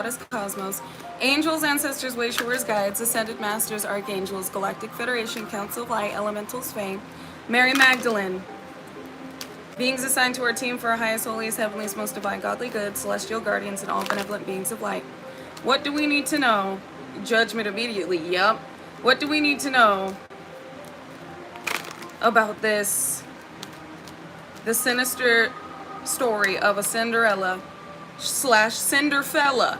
Cosmos, angels, ancestors, wayshowers, guides, ascended masters, archangels, galactic federation, council of light, elementals, fame, Mary Magdalene, beings assigned to our team for our highest, holiest, heavenliest, most divine, godly good, celestial guardians, and all benevolent beings of light. What do we need to know? Judgment immediately, yep. What do we need to know about this, the sinister story of a Cinderella slash cinderfella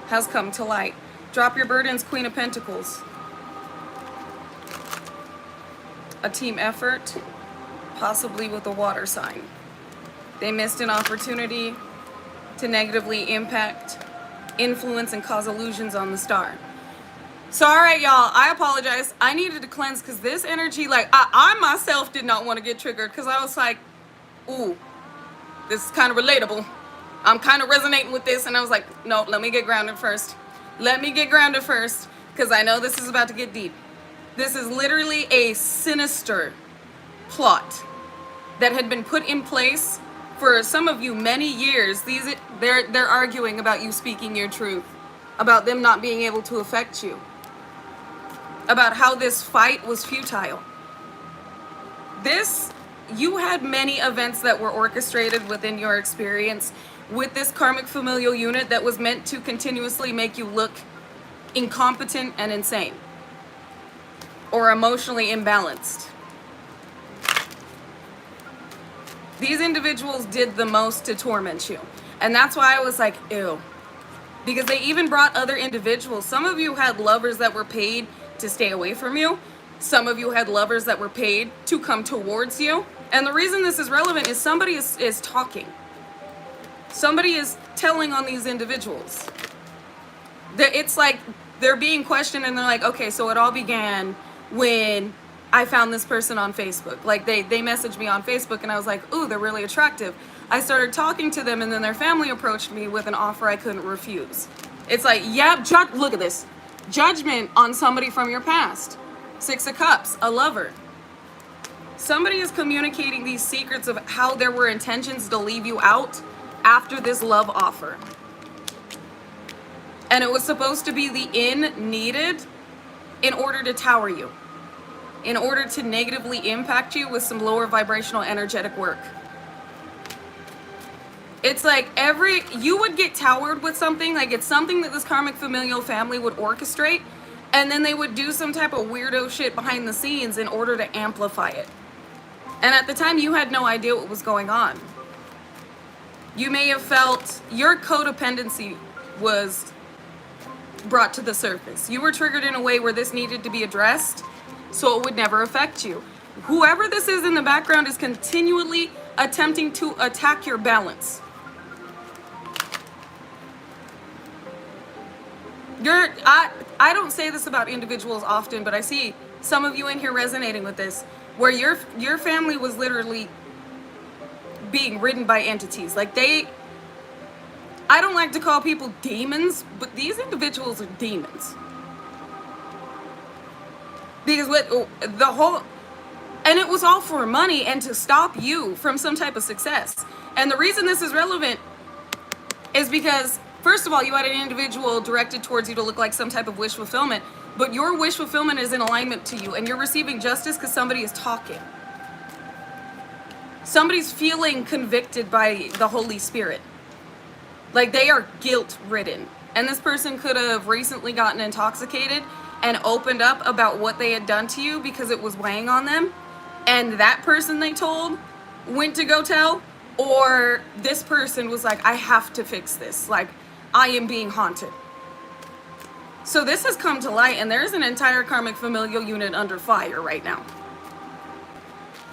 has come to light? Drop your burdens, Queen of Pentacles. A team effort, possibly with a water sign. They missed an opportunity to negatively impact, influence, and cause illusions on the star. So, all right, y'all, I apologize. I needed to cleanse because this energy, like, I myself did not want to get triggered because I was like, ooh, this is kind of relatable. I'm kind of resonating with this. And I was like, no, let me get grounded first. Let me get grounded first because I know this is about to get deep. This is literally a sinister plot that had been put in place for some of you many years. They're arguing about you speaking your truth, about them not being able to affect you, about how this fight was futile. You had many events that were orchestrated within your experience with this karmic familial unit that was meant to continuously make you look incompetent and insane or emotionally imbalanced. These individuals did the most to torment you. And that's why I was like, ew. Because they even brought other individuals. Some of you had lovers that were paid to stay away from you. Some of you had lovers that were paid to come towards you. And the reason this is relevant is somebody is talking. Somebody is telling on these individuals. It's like they're being questioned and they're like, okay, so it all began when I found this person on Facebook. Like they messaged me on Facebook and I was like, ooh, they're really attractive. I started talking to them and then their family approached me with an offer I couldn't refuse. It's like, yeah, look at this. Judgment on somebody from your past. 6 of Cups, a lover. Somebody is communicating these secrets of how there were intentions to leave you out after this love offer. And it was supposed to be the in needed in order to tower you, in order to negatively impact you with some lower vibrational energetic work. It's like you would get towered with something, like it's something that this karmic familial family would orchestrate, and then they would do some type of weirdo shit behind the scenes in order to amplify it. And at the time, you had no idea what was going on. You may have felt your codependency was brought to the surface. You were triggered in a way where this needed to be addressed so it would never affect you. Whoever this is in the background is continually attempting to attack your balance. I don't say this about individuals often, but I see some of you in here resonating with this, where your family was literally being ridden by entities. Like I don't like to call people demons, but these individuals are demons. Because and it was all for money and to stop you from some type of success. And the reason this is relevant is because, first of all, you had an individual directed towards you to look like some type of wish fulfillment, but your wish fulfillment is in alignment to you and you're receiving justice because somebody is talking. Somebody's feeling convicted by the Holy Spirit. Like they are guilt-ridden. And this person could have recently gotten intoxicated and opened up about what they had done to you because it was weighing on them. And that person they told went to go tell, or this person was like, I have to fix this. Like, I am being haunted. So this has come to light, and there's an entire karmic familial unit under fire right now.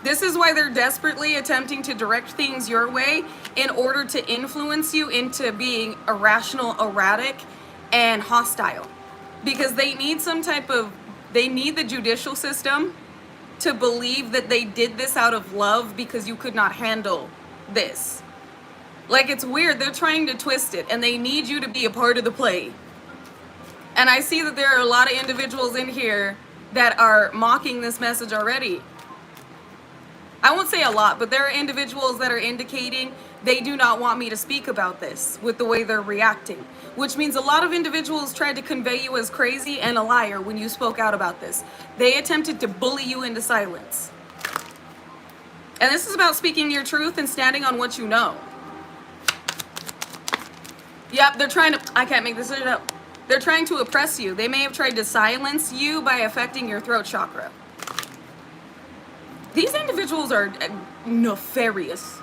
This is why they're desperately attempting to direct things your way in order to influence you into being irrational, erratic, and hostile. Because they need they need the judicial system to believe that they did this out of love because you could not handle this. Like, it's weird. They're trying to twist it, and they need you to be a part of the play. And I see that there are a lot of individuals in here that are mocking this message already. I won't say a lot, but there are individuals that are indicating they do not want me to speak about this with the way they're reacting, which means a lot of individuals tried to convey you as crazy and a liar when you spoke out about this. They attempted to bully you into silence. And this is about speaking your truth and standing on what you know. Yep, they're trying to, I can't make this up. They're trying to oppress you. They may have tried to silence you by affecting your throat chakra. These individuals are nefarious.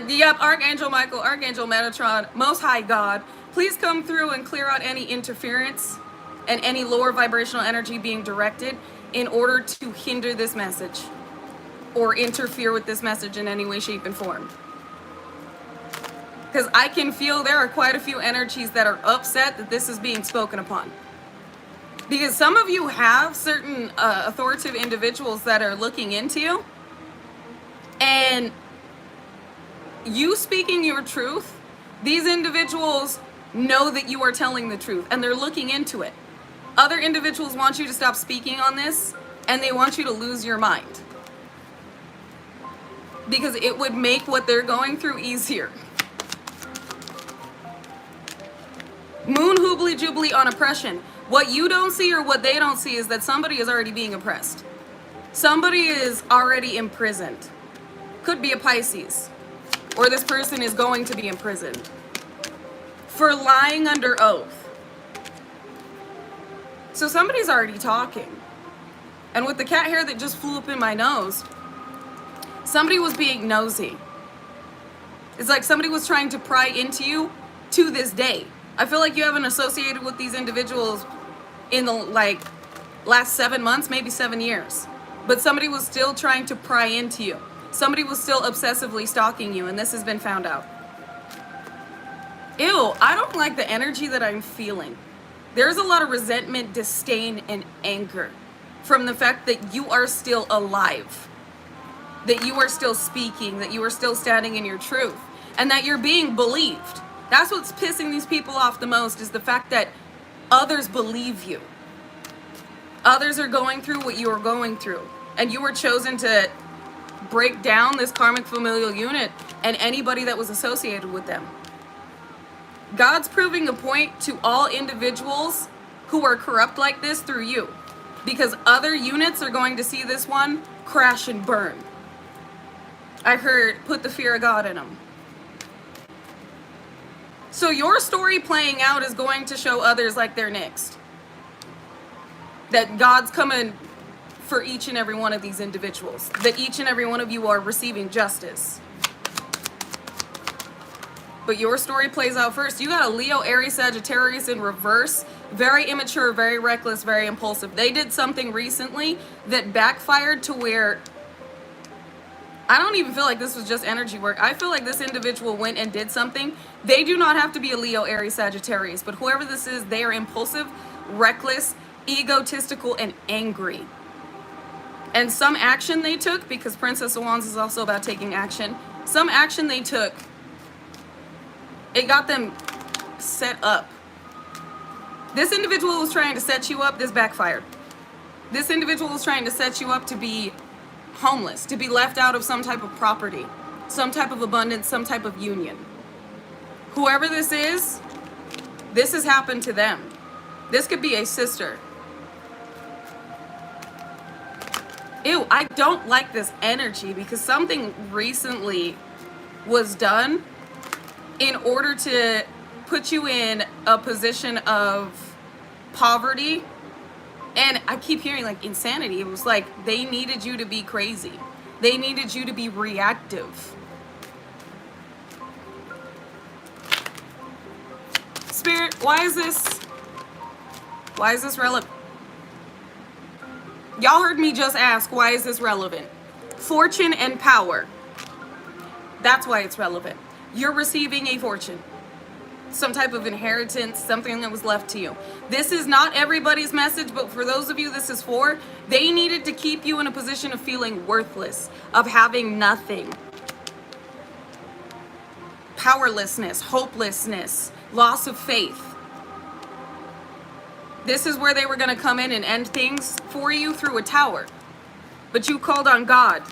Yep, Archangel Michael, Archangel Metatron, Most High God, please come through and clear out any interference and any lower vibrational energy being directed in order to hinder this message or interfere with this message in any way, shape, and form. Because I can feel there are quite a few energies that are upset that this is being spoken upon. Because some of you have certain authoritative individuals that are looking into you, and you speaking your truth, these individuals know that you are telling the truth and they're looking into it. Other individuals want you to stop speaking on this and they want you to lose your mind. Because it would make what they're going through easier. Moon hoobly jubilee on oppression. What you don't see or what they don't see is that somebody is already being oppressed. Somebody is already imprisoned. Could be a Pisces. Or this person is going to be imprisoned for lying under oath. So somebody's already talking. And with the cat hair that just flew up in my nose, somebody was being nosy. It's like somebody was trying to pry into you to this day. I feel like you haven't associated with these individuals in the last 7 months, maybe 7 years. But somebody was still trying to pry into you. Somebody was still obsessively stalking you, and this has been found out. Ew, I don't like the energy that I'm feeling. There's a lot of resentment, disdain, and anger from the fact that you are still alive, that you are still speaking, that you are still standing in your truth, and that you're being believed. That's what's pissing these people off the most, is the fact that others believe you. Others are going through what you are going through, and you were chosen to break down this karmic familial unit and anybody that was associated with them. God's proving a point to all individuals who are corrupt like this through you, because other units are going to see this one crash and burn. I heard, put the fear of God in them. So your story playing out is going to show others like they're next. That God's coming for each and every one of these individuals. That each and every one of you are receiving justice. But your story plays out first. You got a Leo, Aries, Sagittarius in reverse. Very immature, very reckless, very impulsive. They did something recently that backfired to where I don't even feel like this was just energy work. I feel like this individual went and did something. They do not have to be a Leo, Aries, Sagittarius, but whoever this is, they are impulsive, reckless, egotistical, and angry. And some action they took, because Princess of Wands is also about taking action, some action they took, it got them set up. This individual was trying to set you up, this backfired. This individual was trying to set you up to be homeless, to be left out of some type of property, some type of abundance, some type of union. Whoever this is, this has happened to them. This could be a sister. Ew, I don't like this energy because something recently was done in order to put you in a position of poverty. And I keep hearing like insanity. It was like they needed you to be crazy. They needed you to be reactive. Spirit, why is this relevant? Y'all heard me just ask, why is this relevant? Fortune and power. That's why it's relevant. You're receiving a fortune. Some type of inheritance, something that was left to you. This is not everybody's message, but for those of you this is for, they needed to keep you in a position of feeling worthless, of having nothing. Powerlessness, hopelessness, loss of faith. This is where they were going to come in and end things for you through a tower. But you called on God.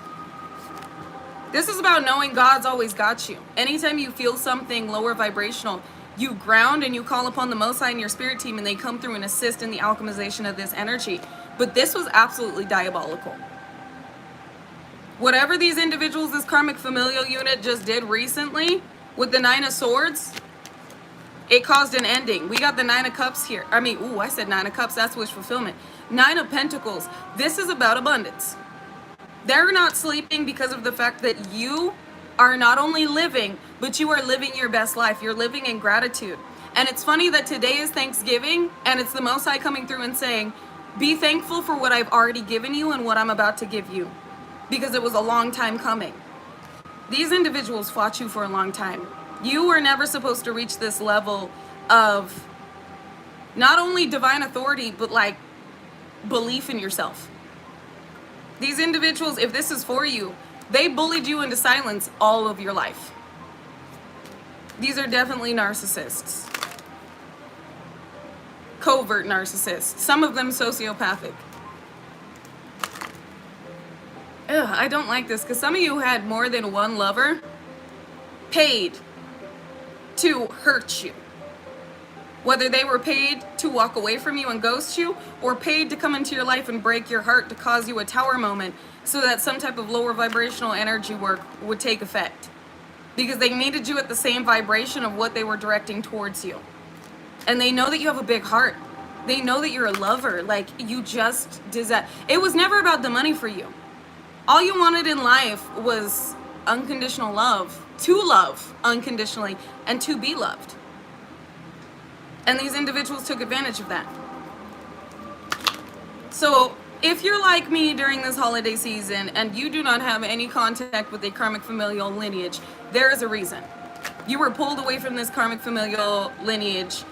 This is about knowing God's always got you. Anytime you feel something lower vibrational, you ground and you call upon the Most High and your spirit team, and they come through and assist in the alchemization of this energy. But this was absolutely diabolical. Whatever these individuals, this karmic familial unit just did recently with the Nine of Swords, it caused an ending. We got the Nine of Cups here. I said Nine of Cups, that's wish fulfillment. Nine of Pentacles, this is about abundance. They're not sleeping because of the fact that you are not only living, but you are living your best life. You're living in gratitude. And it's funny that today is Thanksgiving, and it's the Most High coming through and saying, be thankful for what I've already given you and what I'm about to give you. Because it was a long time coming. These individuals fought you for a long time. You were never supposed to reach this level of not only divine authority, but like belief in yourself. These individuals, if this is for you, they bullied you into silence all of your life. These are definitely narcissists. Covert narcissists. Some of them sociopathic. Ugh, I don't like this because some of you had more than one lover paid to hurt you. Whether they were paid to walk away from you and ghost you, or paid to come into your life and break your heart to cause you a tower moment so that some type of lower vibrational energy work would take effect. Because they needed you at the same vibration of what they were directing towards you. And they know that you have a big heart. They know that you're a lover. Like, you just did that. It was never about the money for you. All you wanted in life was unconditional love, to love unconditionally, and to be loved. And these individuals took advantage of that. So if you're like me during this holiday season and you do not have any contact with a karmic familial lineage, there is a reason. You were pulled away from this karmic familial lineage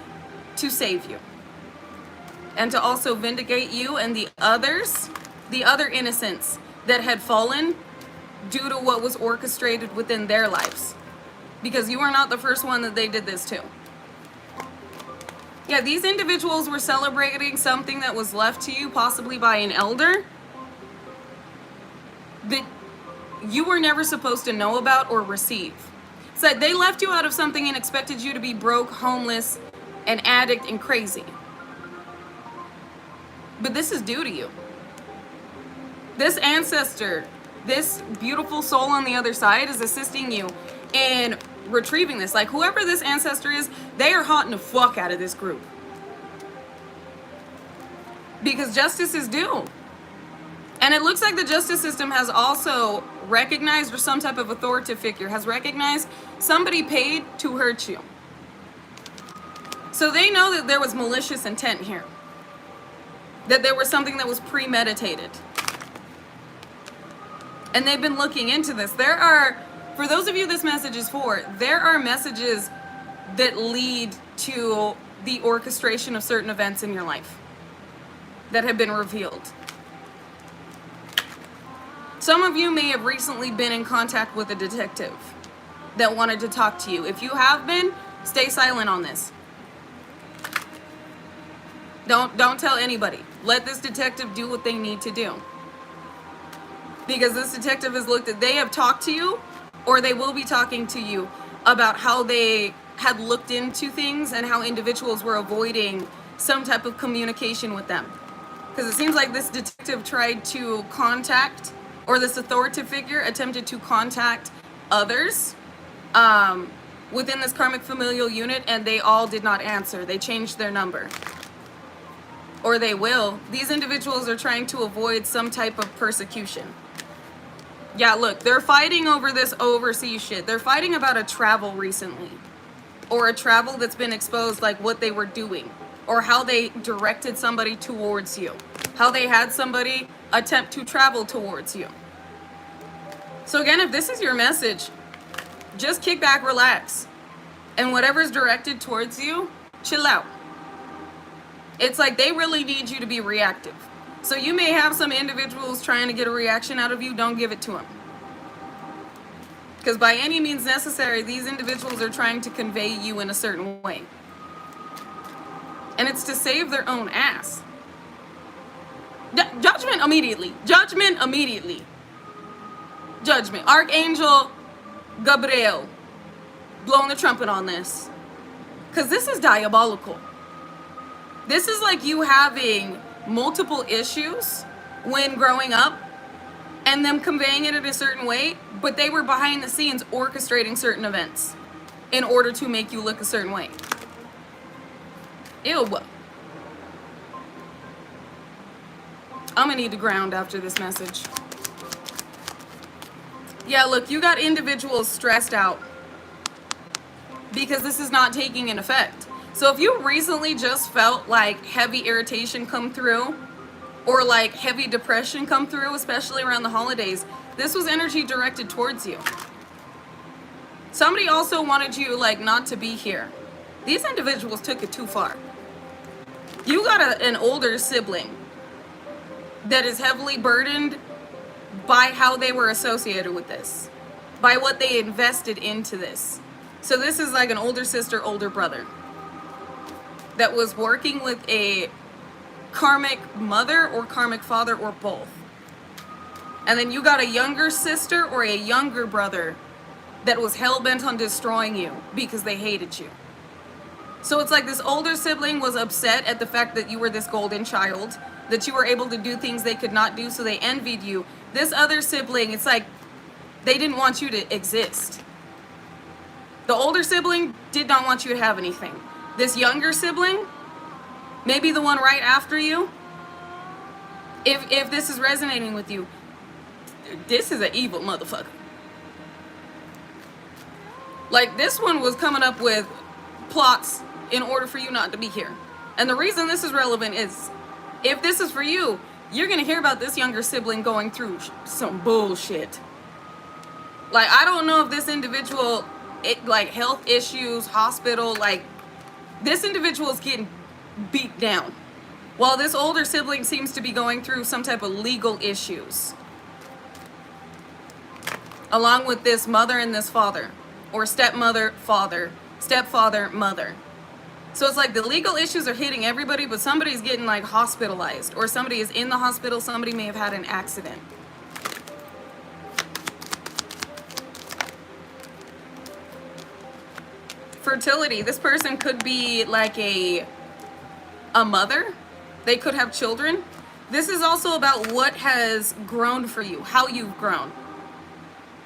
to save you. And to also vindicate you and the others, the other innocents that had fallen due to what was orchestrated within their lives. Because you are not the first one that they did this to. Yeah, these individuals were celebrating something that was left to you, possibly by an elder, that you were never supposed to know about or receive. It's like they left you out of something and expected you to be broke, homeless, an addict, and crazy. But this is due to you. This ancestor, this beautiful soul on the other side is assisting you in retrieving this. Like, whoever this ancestor is, they are haunting the fuck out of this group. Because justice is due. And it looks like the justice system has also recognized, or some type of authoritative figure has recognized, somebody paid to hurt you. So they know that there was malicious intent here. That there was something that was premeditated. And they've been looking into this. There are, for those of you this message is for, there are messages that lead to the orchestration of certain events in your life that have been revealed. Some of you may have recently been in contact with a detective that wanted to talk to you. If you have been, stay silent on this. Don't tell anybody. Let this detective do what they need to do. Because this detective has looked at, they have talked to you, or they will be talking to you about how they had looked into things and how individuals were avoiding some type of communication with them. Because it seems like this detective tried to contact, or this authoritative figure attempted to contact others within this karmic familial unit, and they all did not answer. They changed their number. Or they will. These individuals are trying to avoid some type of persecution. Yeah, look, they're fighting over this overseas shit. They're fighting about a travel recently. Or a travel that's been exposed, like what they were doing. Or how they directed somebody towards you. How they had somebody attempt to travel towards you. So again, if this is your message, just kick back, relax. And whatever's directed towards you, chill out. It's like they really need you to be reactive. So you may have some individuals trying to get a reaction out of you. Don't give it to them. Because by any means necessary, these individuals are trying to convey you in a certain way. And it's to save their own ass. Judgment immediately. Judgment immediately. Judgment. Archangel Gabriel, blowing the trumpet on this. Because this is diabolical. This is like you having multiple issues when growing up and them conveying it in a certain way, but they were behind the scenes orchestrating certain events in order to make you look a certain way. Ew. I'm gonna need to ground after this message. Yeah, look, you got individuals stressed out because this is not taking an effect. So if you recently just felt like heavy irritation come through or like heavy depression come through, especially around the holidays, this was energy directed towards you. Somebody also wanted you like not to be here. These individuals took it too far. You got an older sibling that is heavily burdened by how they were associated with this, by what they invested into this. So this is like an older sister, older brother that was working with a karmic mother or karmic father or both. And then you got a younger sister or a younger brother that was hell-bent on destroying you because they hated you. So it's like this older sibling was upset at the fact that you were this golden child, that you were able to do things they could not do, so they envied you. This other sibling, it's like they didn't want you to exist. The older sibling did not want you to have anything. This younger sibling, maybe the one right after you, if this is resonating with you, this is an evil motherfucker. Like, this one was coming up with plots in order for you not to be here. And the reason this is relevant is, if this is for you, you're gonna hear about this younger sibling going through some bullshit. Like, I don't know if this individual, like health issues, hospital, like this individual is getting beat down, while this older sibling seems to be going through some type of legal issues, along with this mother and this father, or stepmother, father, stepfather, mother. So it's like the legal issues are hitting everybody, but somebody's getting like hospitalized, or somebody is in the hospital, somebody may have had an accident. Fertility, this person could be like a mother. They could have children. This is also about what has grown for you, how you've grown.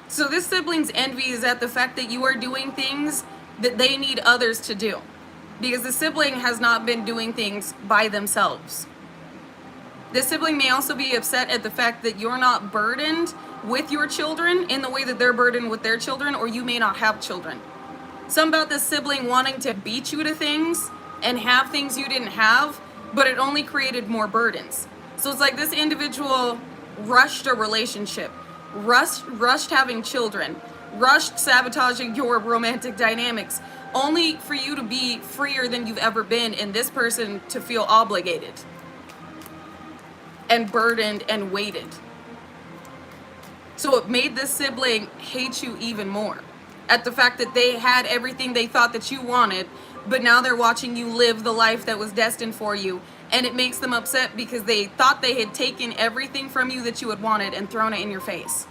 So this sibling's envy is at the fact that you are doing things that they need others to do, because the sibling has not been doing things by themselves. The sibling may also be upset at the fact that you're not burdened with your children in the way that they're burdened with their children, or you may not have children. Something about this sibling wanting to beat you to things and have things you didn't have, but it only created more burdens. So it's like this individual rushed a relationship, rushed having children, rushed sabotaging your romantic dynamics, only for you to be freer than you've ever been, and this person to feel obligated and burdened and weighted. So it made this sibling hate you even more at the fact that they had everything they thought that you wanted, but now they're watching you live the life that was destined for you, and it makes them upset because they thought they had taken everything from you that you had wanted and thrown it in your face.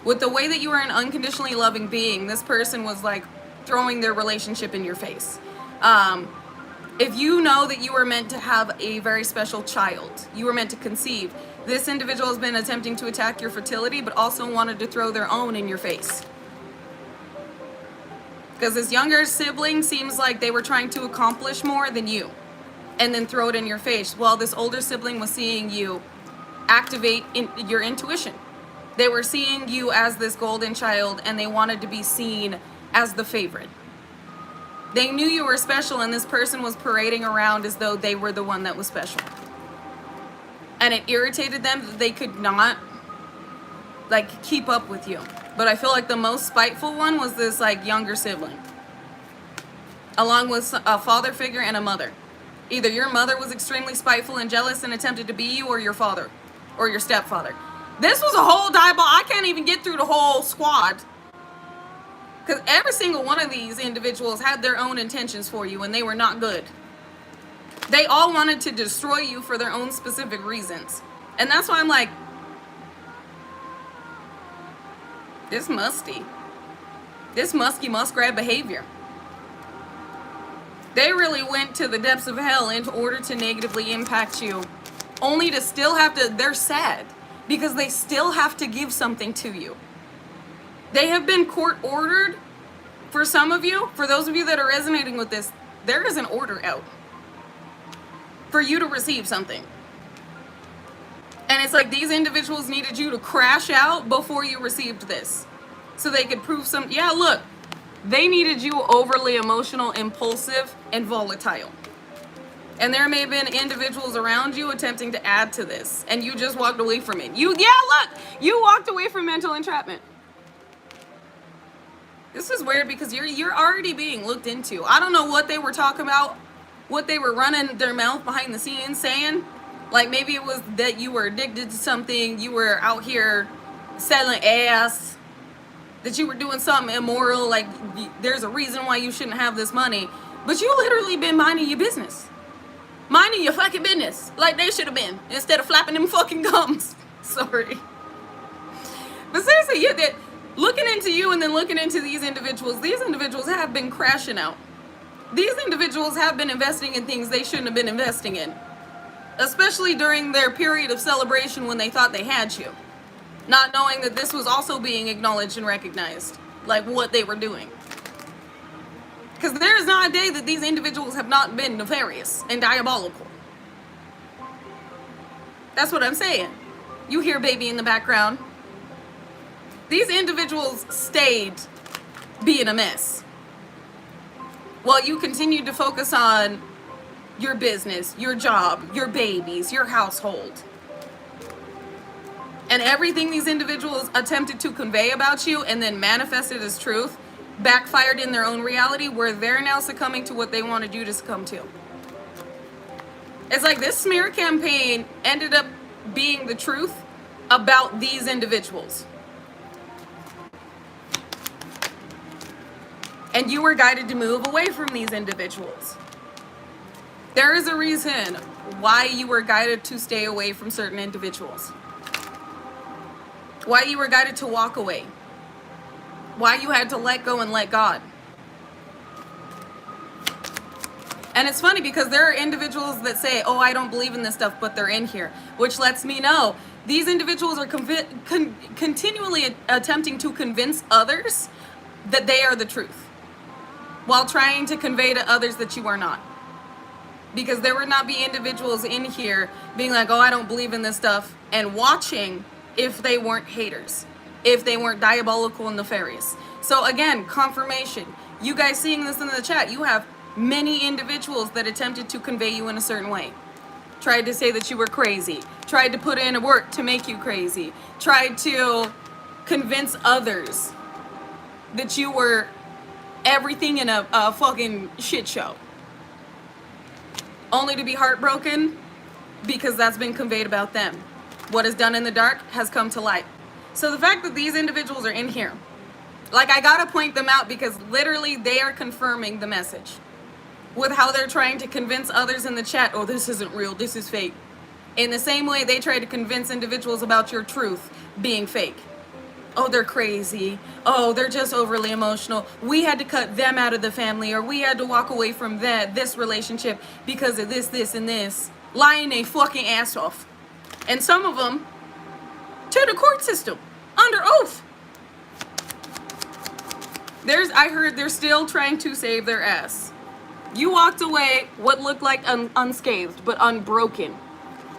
With the way that you are an unconditionally loving being, this person was like throwing their relationship in your face. If you know that you were meant to have a very special child, you were meant to conceive, this individual has been attempting to attack your fertility, but also wanted to throw their own in your face. Because this younger sibling seems like they were trying to accomplish more than you and then throw it in your face, while this older sibling was seeing you activate your intuition. They were seeing you as this golden child, and they wanted to be seen as the favorite. They knew you were special, and this person was parading around as though they were the one that was special. And it irritated them that they could not like keep up with you. But I feel like the most spiteful one was this like younger sibling, along with a father figure and a mother. Either your mother was extremely spiteful and jealous and attempted to be you, or your father or your stepfather. This was a whole diabolical. I can't even get through the whole squad, because every single one of these individuals had their own intentions for you, and they were not good. They all wanted to destroy you for their own specific reasons. And that's why I'm like, This musty. This musky muskrat behavior. They really went to the depths of hell in order to negatively impact you. Only to still have to, they're sad because they still have to give something to you. They have been court ordered for some of you. For those of you that are resonating with this, there is an order out for you to receive something. And it's like these individuals needed you to crash out before you received this. So they could prove some, yeah, look, they needed you overly emotional, impulsive, and volatile. And there may have been individuals around you attempting to add to this, and you just walked away from it. You walked away from mental entrapment. This is weird because you're already being looked into. I don't know what they were talking about, what they were running their mouth behind the scenes saying. Like maybe it was that you were addicted to something, you were out here selling ass, that you were doing something immoral, like there's a reason why you shouldn't have this money. But you literally been minding your business. Minding your fucking business, like they should have been, instead of flapping them fucking gums. Sorry. But seriously, looking into you and then looking into these individuals have been crashing out. These individuals have been investing in things they shouldn't have been investing in. Especially during their period of celebration when they thought they had you. Not knowing that this was also being acknowledged and recognized, like what they were doing. Because there is not a day that these individuals have not been nefarious and diabolical. That's what I'm saying. You hear baby in the background. These individuals stayed being a mess, while you continued to focus on your business, your job, your babies, your household. And everything these individuals attempted to convey about you and then manifested as truth backfired in their own reality, where they're now succumbing to what they wanted you to succumb to. It's like this smear campaign ended up being the truth about these individuals. And you were guided to move away from these individuals. There is a reason why you were guided to stay away from certain individuals. Why you were guided to walk away. Why you had to let go and let God. And it's funny because there are individuals that say, oh, I don't believe in this stuff, but they're in here. Which lets me know these individuals are continually attempting to convince others that they are the truth, while trying to convey to others that you are not. Because there would not be individuals in here being like, oh, I don't believe in this stuff, and watching if they weren't haters, if they weren't diabolical and nefarious. So again, confirmation. You guys seeing this in the chat, you have many individuals that attempted to convey you in a certain way. Tried to say that you were crazy. Tried to put in work to make you crazy. Tried to convince others that you were everything in a fucking shit show. Only to be heartbroken because that's been conveyed about them. What is done in the dark has come to light. So the fact that these individuals are in here, like, I gotta point them out because literally they are confirming the message with how they're trying to convince others in the chat, oh, this isn't real, this is fake. In the same way they try to convince individuals about your truth being fake. Oh, they're crazy. Oh, they're just overly emotional. We had to cut them out of the family, or we had to walk away from this relationship because of this, and this. Lying their fucking ass off. And some of them to the court system, under oath. I heard they're still trying to save their ass. You walked away what looked like unscathed, but unbroken,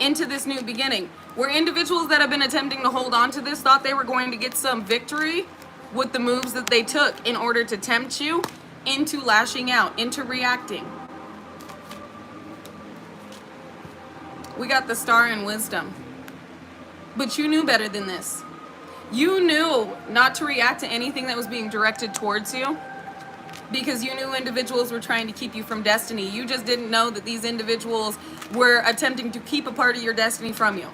into this new beginning. Where individuals that have been attempting to hold on to this thought they were going to get some victory with the moves that they took in order to tempt you into lashing out, into reacting. We got the star in wisdom. But you knew better than this. You knew not to react to anything that was being directed towards you because you knew individuals were trying to keep you from destiny. You just didn't know that these individuals were attempting to keep a part of your destiny from you.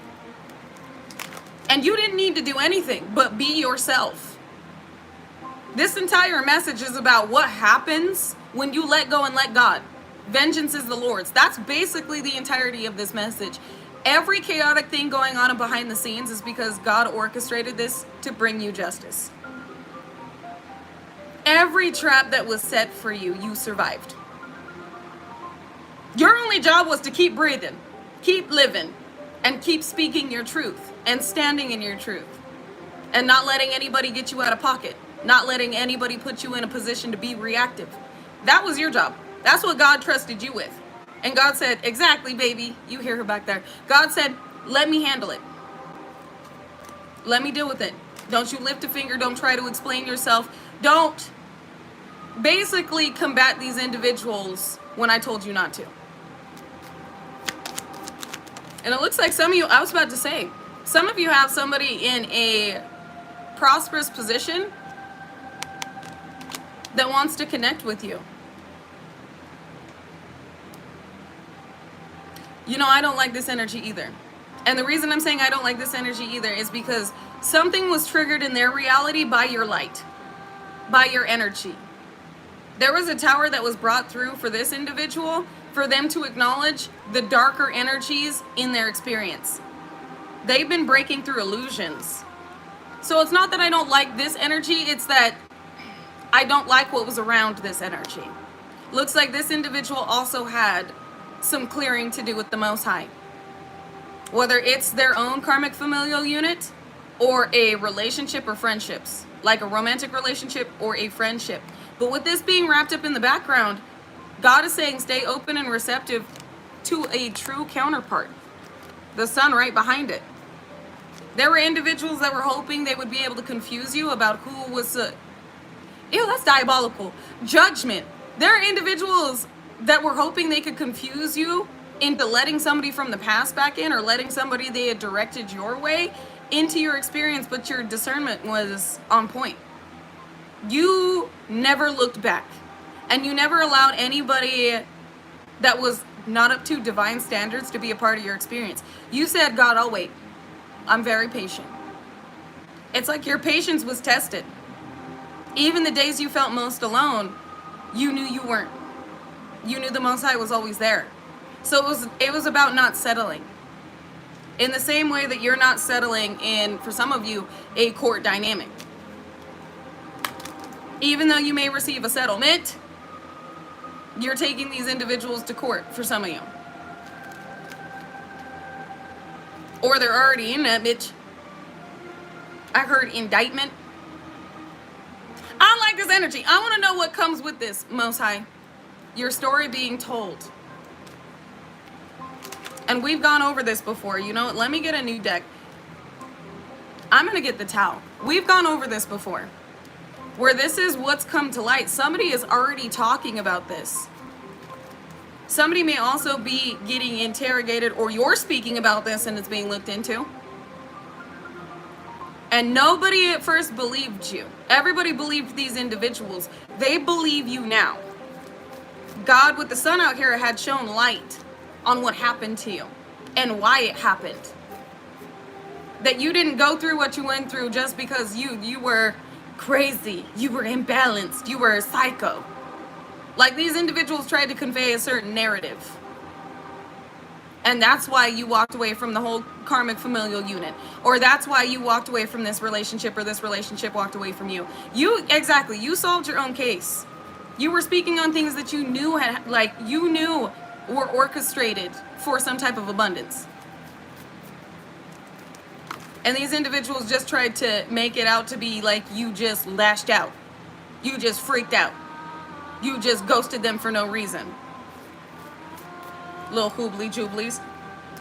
And you didn't need to do anything but be yourself. This entire message is about what happens when you let go and let God. Vengeance is the Lord's. That's basically the entirety of this message. Every chaotic thing going on behind the scenes is because God orchestrated this to bring you justice. Every trap that was set for you, you survived. Your only job was to keep breathing, keep living, and keep speaking your truth and standing in your truth and not letting anybody get you out of pocket, not letting anybody put you in a position to be reactive. That was your job. That's what God trusted you with. And God said, exactly, baby. You hear her back there. God said, let me handle it. Let me deal with it. Don't you lift a finger. Don't try to explain yourself. Don't basically combat these individuals when I told you not to. And it looks like some of you, I was about to say, some of you have somebody in a prosperous position that wants to connect with you. You know, I don't like this energy either. And the reason I'm saying I don't like this energy either is because something was triggered in their reality by your light, by your energy. There was a tower that was brought through for this individual for them to acknowledge the darker energies in their experience. They've been breaking through illusions. So it's not that I don't like this energy, it's that I don't like what was around this energy. Looks like this individual also had some clearing to do with the Most High. Whether it's their own karmic familial unit or a relationship or friendships, like a romantic relationship or a friendship. But with this being wrapped up in the background, God is saying stay open and receptive to a true counterpart. The sun right behind it. There were individuals that were hoping they would be able to confuse you about who was ew, that's diabolical. Judgment. There are individuals that were hoping they could confuse you into letting somebody from the past back in or letting somebody they had directed your way into your experience, but your discernment was on point. You never looked back, and you never allowed anybody that was not up to divine standards to be a part of your experience. You said, God, I'll wait. I'm very patient. It's like your patience was tested. Even the days you felt most alone, you knew you weren't. You knew the Most High was always there. So it was about not settling. In the same way that you're not settling in, for some of you, a court dynamic. Even though you may receive a settlement, you're taking these individuals to court for some of you. Or they're already in that bitch. I heard indictment. I don't like this energy. I want to know what comes with this, Most High. Your story being told. And we've gone over this before. You know what? Let me get a new deck. I'm going to get the Tao. We've gone over this before. Where this is what's come to light. Somebody is already talking about this. Somebody may also be getting interrogated, or you're speaking about this and it's being looked into. And nobody at first believed you. Everybody believed these individuals. They believe you now. God with the sun out here had shown light on what happened to you and why it happened. That you didn't go through what you went through just because you were crazy, you were imbalanced, you were a psycho. Like these individuals tried to convey a certain narrative. And that's why you walked away from the whole karmic familial unit. Or that's why you walked away from this relationship, or this relationship walked away from you. Exactly, you solved your own case. You were speaking on things that you knew were orchestrated for some type of abundance. And these individuals just tried to make it out to be like you just lashed out. You just freaked out. You just ghosted them for no reason. Little hoobly jublies.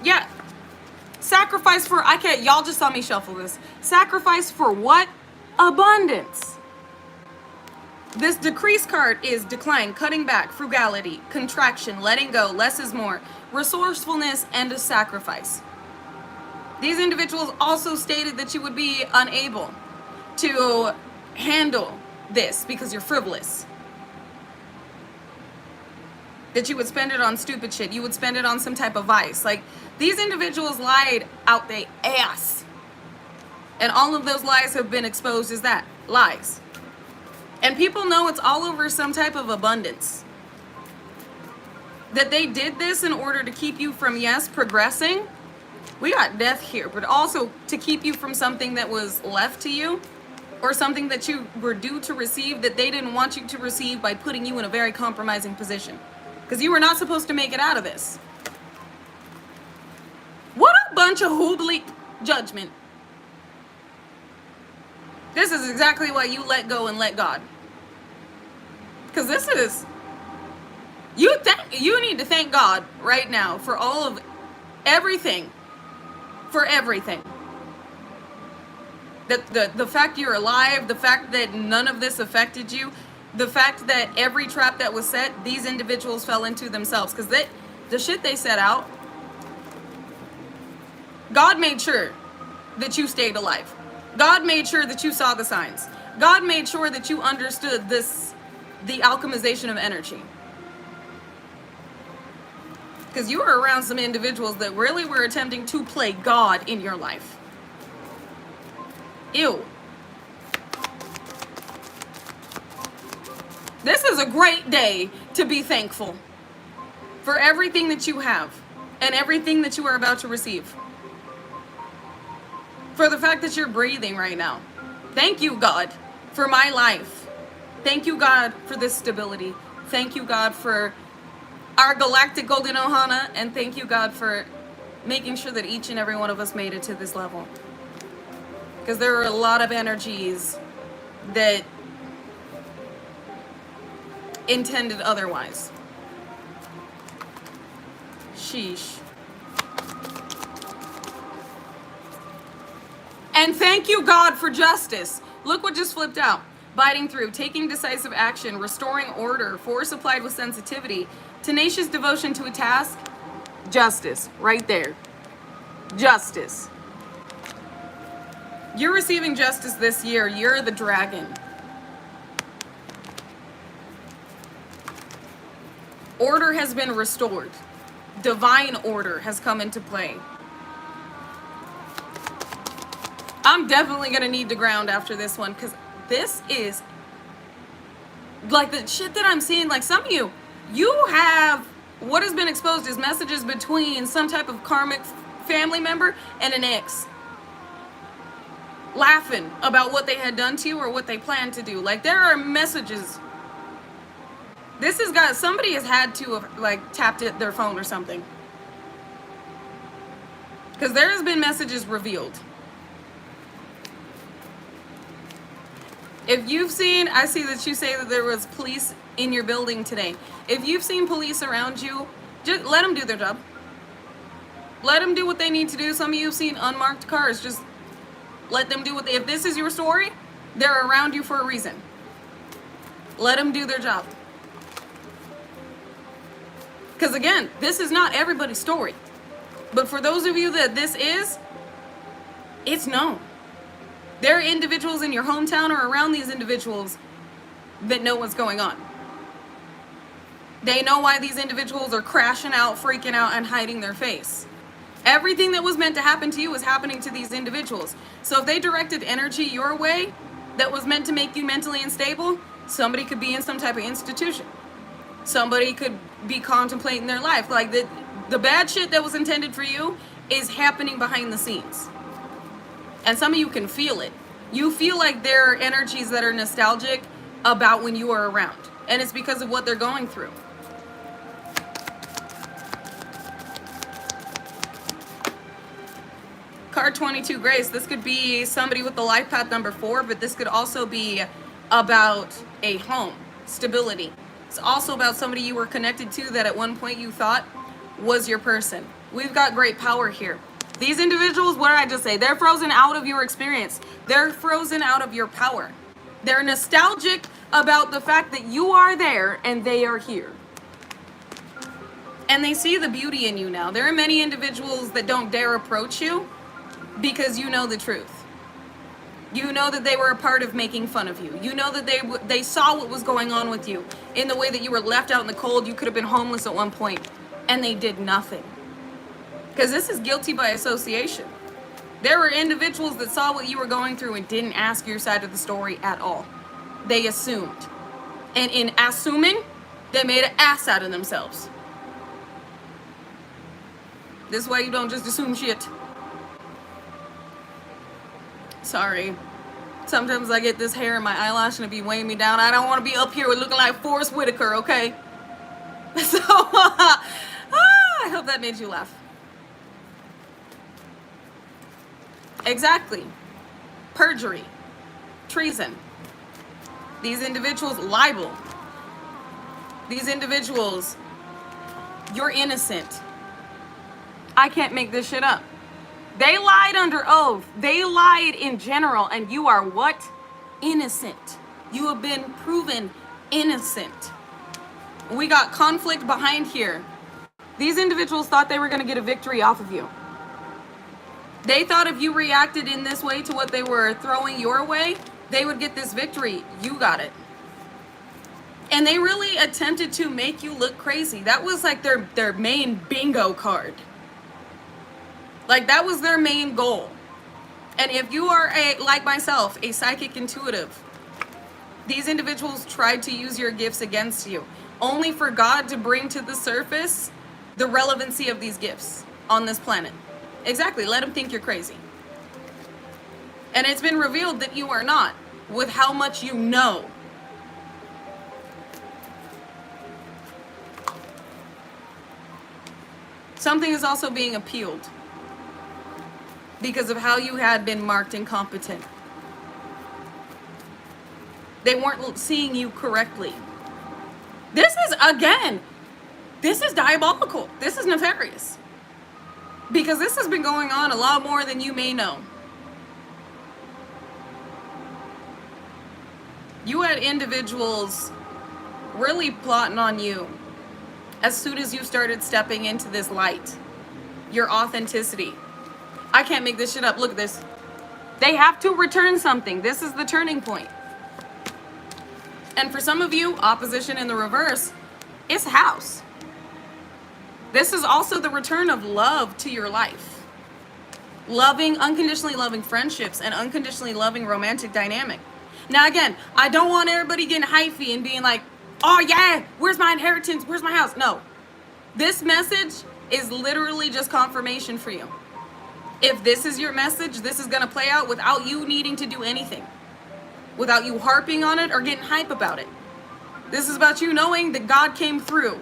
Yeah. Sacrifice for, y'all just saw me shuffle this. Sacrifice for what? Abundance. This decrease card is decline, cutting back, frugality, contraction, letting go, less is more, resourcefulness, and a sacrifice. These individuals also stated that you would be unable to handle this because you're frivolous. That you would spend it on stupid shit. You would spend it on some type of vice. Like, these individuals lied out their ass. And all of those lies have been exposed as that. Lies. And people know it's all over some type of abundance. That they did this in order to keep you from, yes, progressing. We got death here, but also to keep you from something that was left to you or something that you were due to receive that they didn't want you to receive by putting you in a very compromising position. Because you were not supposed to make it out of this. What a bunch of hoobly judgment. This is exactly why you let go and let God. Because this is, you need to thank God right now for all of everything. For everything. The fact you're alive, the fact that none of this affected you, the fact that every trap that was set, these individuals fell into themselves. Because the shit they set out, God made sure that you stayed alive. God made sure that you saw the signs. God made sure that you understood the alchemization of energy. Because you were around some individuals that really were attempting to play God in your life. Ew. This is a great day to be thankful for everything that you have and everything that you are about to receive. For the fact that you're breathing right now. Thank you, God, for my life. Thank you, God, for this stability. Thank you, God, for our galactic golden ohana. And thank you, God, for making sure that each and every one of us made it to this level. Because there are a lot of energies that intended otherwise. Sheesh. And thank you, God, for justice. Look what just flipped out. Biting through, taking decisive action, restoring order, force applied with sensitivity, tenacious devotion to a task. Justice, right there. Justice. You're receiving justice this year. You're the dragon. Order has been restored. Divine order has come into play. I'm definitely going to need to ground after this one, because this is, like, the shit that I'm seeing. Like, some of you have, what has been exposed is messages between some type of karmic family member and an ex. Laughing about what they had done to you or what they planned to do. Like, there are messages. This has got, somebody has had to have, like, tapped their phone or something. Because there has been messages revealed. If you've seen, I see that you say that there was police in your building today. If you've seen police around you, just let them do their job. Let them do what they need to do. Some of you have seen unmarked cars. Just let them do what they, if this is your story, they're around you for a reason. Let them do their job. Because again, this is not everybody's story. But for those of you that this is, it's known. There are individuals in your hometown or around these individuals that know what's going on. They know why these individuals are crashing out, freaking out, and hiding their face. Everything that was meant to happen to you is happening to these individuals. So if they directed energy your way that was meant to make you mentally unstable, somebody could be in some type of institution. Somebody could be contemplating their life. Like, the bad shit that was intended for you is happening behind the scenes. And some of you can feel it. You feel like there are energies that are nostalgic about when you were around. And it's because of what they're going through. Card 22, Grace. This could be somebody with the life path number 4, but this could also be about a home, stability. It's also about somebody you were connected to that at one point you thought was your person. We've got great power here. These individuals, what did I just say? They're frozen out of your experience. They're frozen out of your power. They're nostalgic about the fact that you are there and they are here. And they see the beauty in you now. There are many individuals that don't dare approach you because you know the truth. You know that they were a part of making fun of you. You know that they saw what was going on with you in the way that you were left out in the cold. You could have been homeless at one point and they did nothing. Because this is guilty by association. There were individuals that saw what you were going through and didn't ask your side of the story at all. They assumed. And in assuming, they made an ass out of themselves. This is why you don't just assume shit. Sorry. Sometimes I get this hair in my eyelash and it be weighing me down. I don't want to be up here looking like Forrest Whitaker, okay? So, I hope that made you laugh. Exactly. Perjury. Treason. These individuals, libel. These individuals, you're innocent. I can't make this shit up. They lied under oath. They lied in general, and you are what? Innocent. You have been proven innocent. We got conflict behind here. These individuals thought they were going to get a victory off of you. They thought if you reacted in this way to what they were throwing your way, they would get this victory. You got it. And they really attempted to make you look crazy. That was like their main bingo card. Like that was their main goal. And if you are like myself, a psychic intuitive, these individuals tried to use your gifts against you, only for God to bring to the surface the relevancy of these gifts on this planet. Exactly, let them think you're crazy. And it's been revealed that you are not, with how much you know. Something is also being appealed because of how you had been marked incompetent. They weren't seeing you correctly. This is diabolical. This is nefarious. Because this has been going on a lot more than you may know. You had individuals really plotting on you as soon as you started stepping into this light. Your authenticity. I can't make this shit up. Look at this. They have to return something. This is the turning point. And for some of you, opposition in the reverse is house. This is also the return of love to your life. Unconditionally loving friendships and unconditionally loving romantic dynamic. Now again, I don't want everybody getting hyphy and being like, oh yeah, where's my inheritance? Where's my house? No. This message is literally just confirmation for you. If this is your message, this is going to play out without you needing to do anything. Without you harping on it or getting hype about it. This is about you knowing that God came through.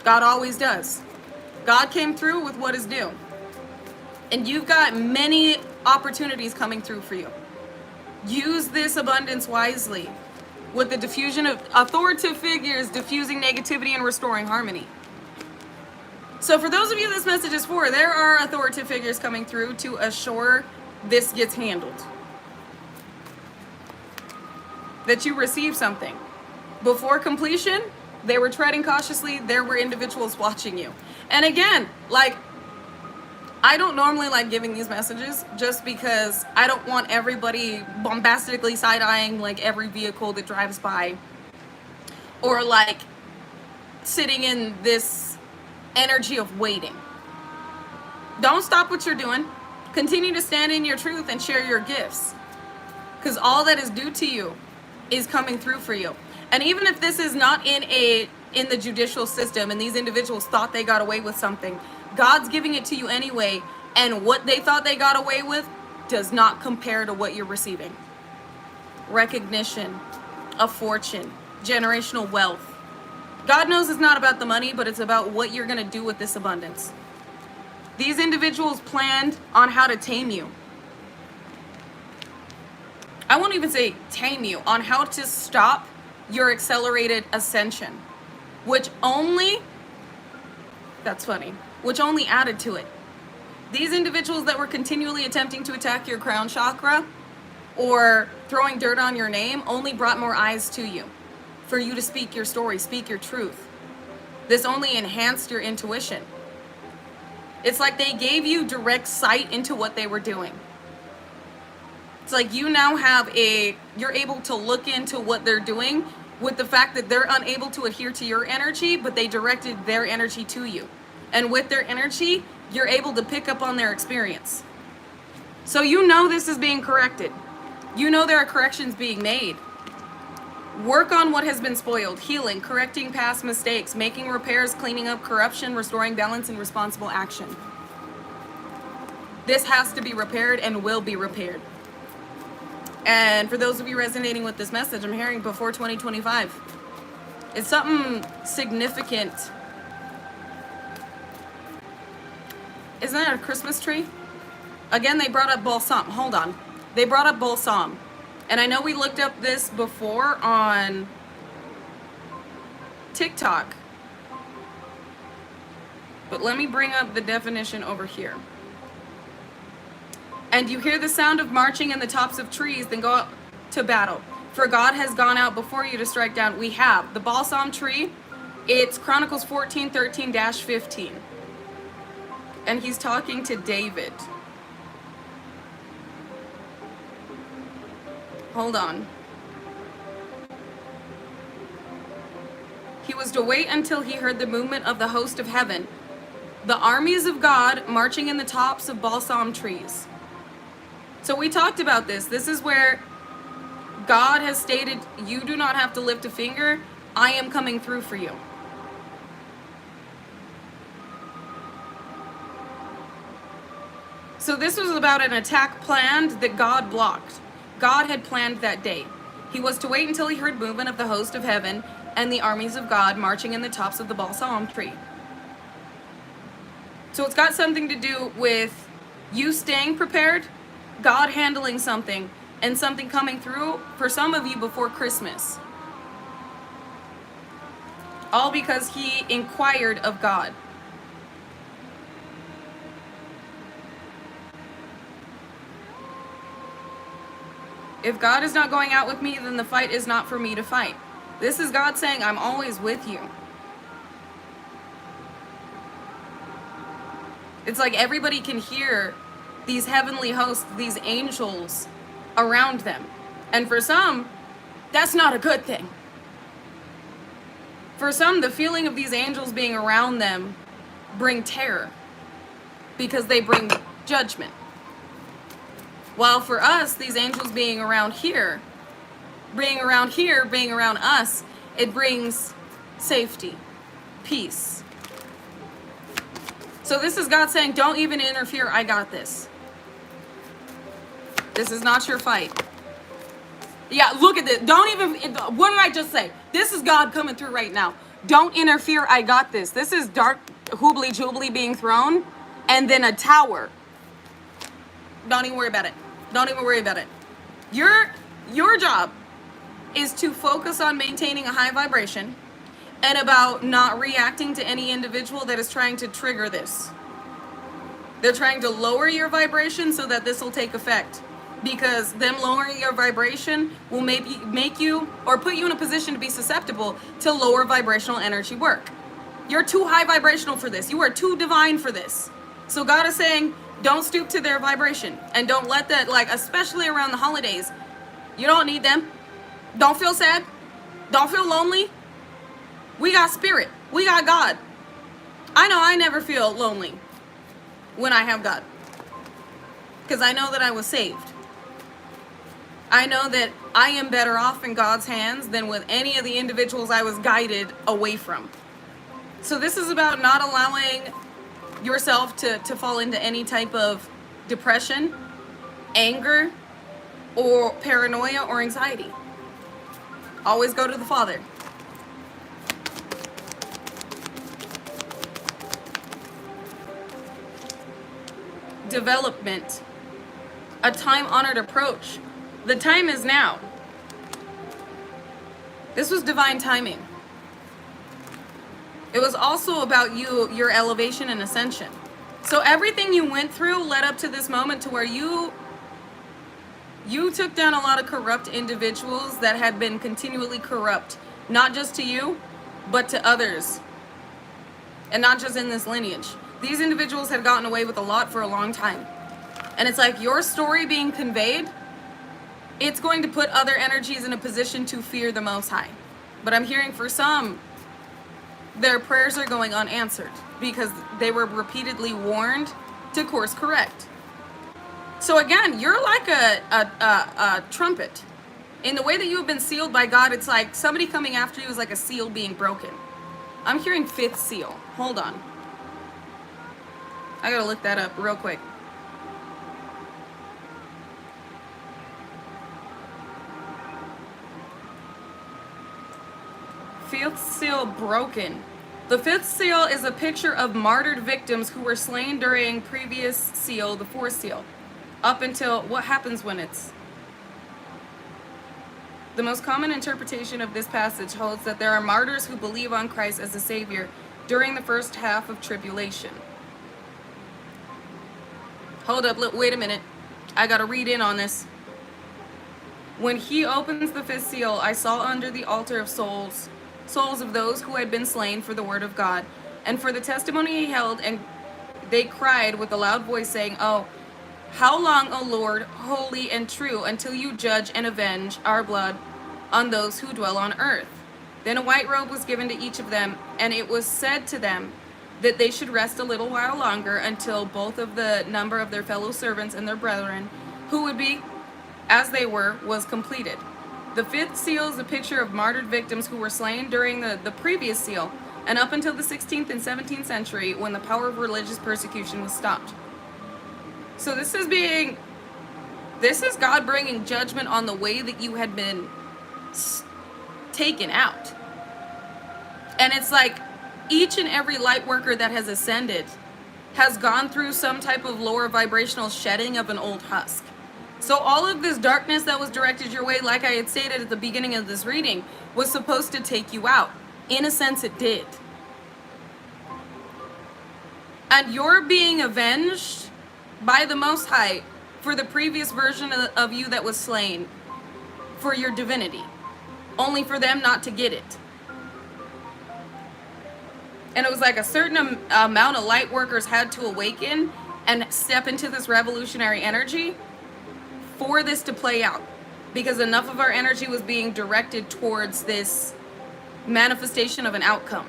God always does. God came through with what is due. And you've got many opportunities coming through for you. Use this abundance wisely. With the diffusion of authoritative figures diffusing negativity and restoring harmony. So for those of you this message is for, there are authoritative figures coming through to assure this gets handled. That you receive something. Before completion, they were treading cautiously. There were individuals watching you. And again, like, I don't normally like giving these messages just because I don't want everybody bombastically side-eyeing like every vehicle that drives by. Or like sitting in this energy of waiting. Don't stop what you're doing. Continue to stand in your truth and share your gifts. Because all that is due to you is coming through for you. And even if this is not in the judicial system and these individuals thought they got away with something, God's giving it to you anyway, and what they thought they got away with does not compare to what you're receiving. Recognition, a fortune, generational wealth. God knows it's not about the money, but it's about what you're going to do with this abundance. These individuals planned on how to tame you. I won't even say tame you, on how to stop your accelerated ascension, which only added to it. These individuals that were continually attempting to attack your crown chakra or throwing dirt on your name only brought more eyes to you for you to speak your story, speak your truth. This only enhanced your intuition. It's like they gave you direct sight into what they were doing. It's like you now you're able to look into what they're doing with the fact that they're unable to adhere to your energy, but they directed their energy to you. And with their energy, you're able to pick up on their experience. So you know this is being corrected. You know there are corrections being made. Work on what has been spoiled, healing, correcting past mistakes, making repairs, cleaning up corruption, restoring balance, and responsible action. This has to be repaired and will be repaired. And for those of you resonating with this message, I'm hearing before 2025. It's something significant. Isn't that a Christmas tree? Again, they brought up balsam. Hold on. They brought up balsam. And I know we looked up this before on TikTok. But let me bring up the definition over here. And you hear the sound of marching in the tops of trees, then go out to battle. For God has gone out before you to strike down. We have the balsam tree. It's Chronicles 14:13-15. And he's talking to David. Hold on. He was to wait until he heard the movement of the host of heaven, the armies of God marching in the tops of balsam trees. So we talked about this. This is where God has stated, you do not have to lift a finger. I am coming through for you. So this was about an attack planned that God blocked. God had planned that day. He was to wait until he heard movement of the host of heaven and the armies of God marching in the tops of the balsam tree. So it's got something to do with you staying prepared, God handling something, and something coming through for some of you before Christmas. All because he inquired of God. If God is not going out with me, then the fight is not for me to fight. This is God saying, I'm always with you. It's like everybody can hear these heavenly hosts, these angels around them. And for some, that's not a good thing. For some, the feeling of these angels being around them bring terror because they bring judgment. While for us, these angels being around here, being around us, it brings safety, peace. So this is God saying, don't even interfere, I got this. This is not your fight. Yeah, look at this. Don't even, what did I just say? This is God coming through right now. Don't interfere, I got this. This is dark hoobly joobly being thrown, and then a tower. Don't even worry about it. Don't even worry about it. Your job is to focus on maintaining a high vibration and about not reacting to any individual that is trying to trigger this. They're trying to lower your vibration so that this will take effect. Because them lowering your vibration will maybe make you or put you in a position to be susceptible to lower vibrational energy work. You're too high vibrational for this. You are too divine for this. So God is saying, don't stoop to their vibration. And don't let that, like, especially around the holidays, you don't need them. Don't feel sad. Don't feel lonely. We got spirit. We got God. I know I never feel lonely when I have God. Because I know that I was saved. I know that I am better off in God's hands than with any of the individuals I was guided away from. So this is about not allowing yourself to fall into any type of depression, anger, or paranoia or anxiety. Always go to the Father. Development. A time-honored approach. The time is now. This was divine timing. It was also about you, your elevation and ascension. So everything you went through led up to this moment to where you took down a lot of corrupt individuals that had been continually corrupt, not just to you, but to others. And not just in this lineage. These individuals had gotten away with a lot for a long time. And it's like your story being conveyed, it's going to put other energies in a position to fear the Most High. But I'm hearing for some, their prayers are going unanswered because they were repeatedly warned to course correct. So again, you're like a trumpet. In the way that you have been sealed by God, it's like somebody coming after you is like a seal being broken. I'm hearing fifth seal. Hold on. I gotta look that up real quick. Fifth seal broken. The fifth seal is a picture of martyred victims who were slain during previous seal, the fourth seal. Up until, what happens when it's... The most common interpretation of this passage holds that there are martyrs who believe on Christ as a Savior during the first half of tribulation. Hold up, wait a minute. I gotta read in on this. When he opens the fifth seal, I saw under the altar of souls of those who had been slain for the word of God and for the testimony he held, and they cried with a loud voice, saying, "Oh, how long, O Lord, holy and true, until you judge and avenge our blood on those who dwell on earth?" Then a white robe was given to each of them, and it was said to them that they should rest a little while longer until both of the number of their fellow servants and their brethren, who would be as they were, was completed. The fifth seal is a picture of martyred victims who were slain during the previous seal and up until the 16th and 17th century, when the power of religious persecution was stopped. So this is God bringing judgment on the way that you had been taken out. And it's like each and every light worker that has ascended has gone through some type of lower vibrational shedding of an old husk. So all of this darkness that was directed your way, like I had stated at the beginning of this reading, was supposed to take you out. In a sense, it did. And you're being avenged by the Most High for the previous version of you that was slain for your divinity, only for them not to get it. And it was like a certain amount of light workers had to awaken and step into this revolutionary energy for this to play out, because enough of our energy was being directed towards this manifestation of an outcome.